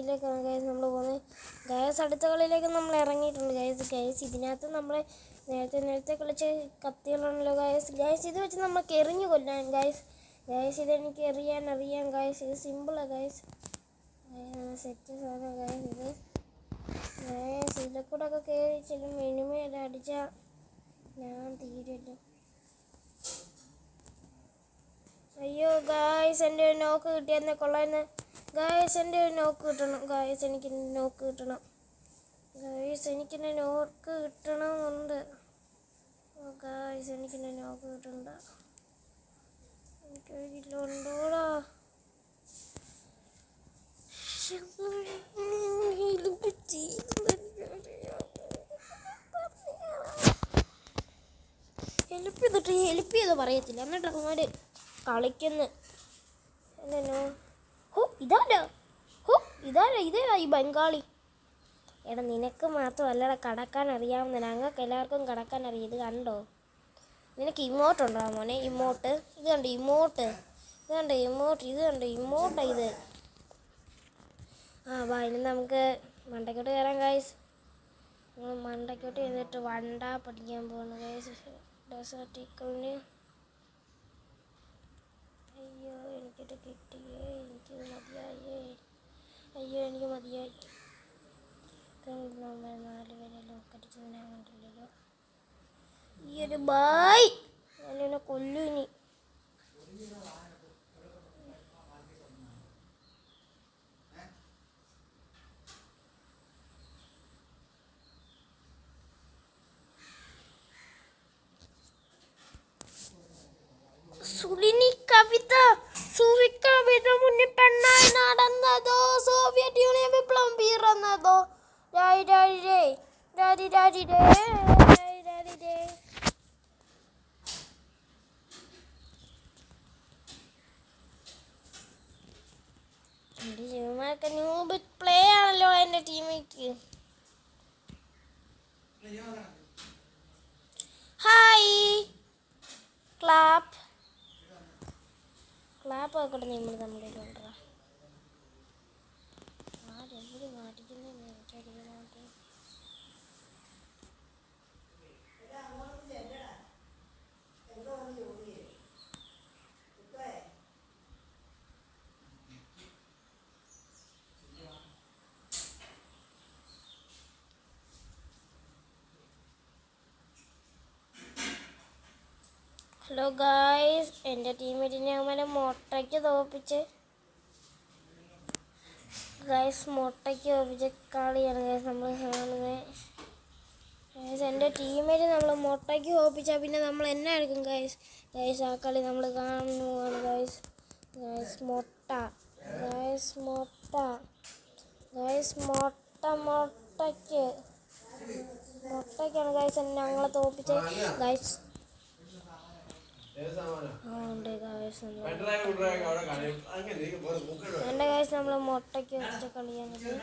ിലേക്കാണ് guys നമ്മൾ പോകുന്നത്. Guys അടുത്ത കളിയിലേക്ക് നമ്മൾ ഇറങ്ങിയിട്ടുണ്ട് ഗൈസ്. ഇതിനകത്ത് നമ്മൾ നേരത്തെ കളിച്ച കത്തികളുണ്ടല്ലോ ഗൈസ്. ഇത് വെച്ച് നമുക്ക് എറിഞ്ഞു കൊല്ലാൻ ഗൈസ്. ഇതെനിക്ക് അറിയാം ഗൈസ്. ഇത് സിമ്പിളാണ് ഗൈസ്. സെറ്റ് സാധനം ഗൈസ്. ഇതിലെ കൂടെ ഒക്കെ കയറി ചെല്ലും മിനിമം അടിച്ചാൽ ഞാൻ തീരുമല്ലോ. അയ്യോ ഗൈസ്, എൻ്റെ ഒരു നോക്ക് കിട്ടിയെന്നെ കൊള്ളാമെന്ന് ഗൈസ്. എൻ്റെ ഒരു നോക്ക് കിട്ടണം ഗൈസ്. എനിക്കെൻ്റെ നോക്ക് കിട്ടണം ഗൈസ്. എനിക്കെൻ്റെ നോക്ക് കിട്ടണമെന്നുണ്ട് ഗൈസ്. എനിക്കെൻ്റെ നോക്ക് കിട്ടണ്ട. എനിക്കൊരു കിലോ ഉണ്ടോടാ. ഹെൽപ്പ് ചെയ്ത് പറയത്തില്ല എന്നിട്ട് അങ്ങോട്ട് കളിക്കുന്നു. എന്നോ ഇതാരാ ഈ ബംഗാളി. എടാ നിനക്ക് മാത്രമല്ലടാ കടക്കാൻ അറിയാവുന്ന, ഞങ്ങൾക്ക് എല്ലാവർക്കും കടക്കാൻ അറിയാം. ഇത് കണ്ടോ? നിനക്ക് ഇമോട്ട് ഉണ്ടോ മോനെ? ഇമോട്ട് ഇത് കണ്ടോ? ഇമോട്ടാ ഇത്. വാ ഇനി നമുക്ക് മണ്ടയ്ക്കോട്ട് കയറാം ഗൈസ്. മണ്ടയ്ക്കോട്ട് ചെയ്തിട്ട് വണ്ട പഠിക്കാൻ പോകുന്നു ഗൈസ്. ഡെസേർട്ടിക്കലിന് അയ്യോ എനിക്കിത് കിട്ടിയേ. എനിക്ക് മതിയായി. നമ്മൾ 4 പേരെ ലോക്കടിച്ചത് ഞാൻ കണ്ടില്ലല്ലോ. ഈ ഒരു ബായ് ഞാനെന്നെ കൊല്ലു ഇനി. കവിത മുന്നിൽ പെണ്ണായി നടന്നതോ, സോവിയറ്റ് യൂണിയൻ വിപ്ലവം പിറന്നതോ, ന്യൂബ് പ്ലേ ആണല്ലോ എൻ്റെ ടീമേറ്റ്. Hi clap ആക്കട്ടെ. നമ്മൾ നമ്മുടെ കൊണ്ടുവരാം. ആരെവിടെ കാട്ടിക്കുന്നതെന്ന് എനിക്കറിയാനായിട്ട്. ഹലോ ഗായ്സ്, എൻ്റെ ടീമേറ്റിനെ അവനെ മുട്ടയ്ക്ക് തോപ്പിച്ച് കളിയാണ് ഗൈസ് നമ്മൾ കാണുന്നത്. എൻ്റെ ടീമേറ്റ് നമ്മൾ മുട്ടയ്ക്ക് തോപ്പിച്ചാൽ പിന്നെ നമ്മൾ എന്നാ എടുക്കും ഗൈസ്. ആ കളി നമ്മൾ കാണുന്നതാണ് ഗൈസ്. മുട്ടയ്ക്കാണ് ഗൈസ് ഞങ്ങളെ തോപ്പിച്ച് ഗൈസ്. ഉണ്ട് ഗൈസ് എൻ്റെ ഗൈസ് നമ്മൾ മുട്ടയ്ക്ക് വെച്ച കളിയാണിത്.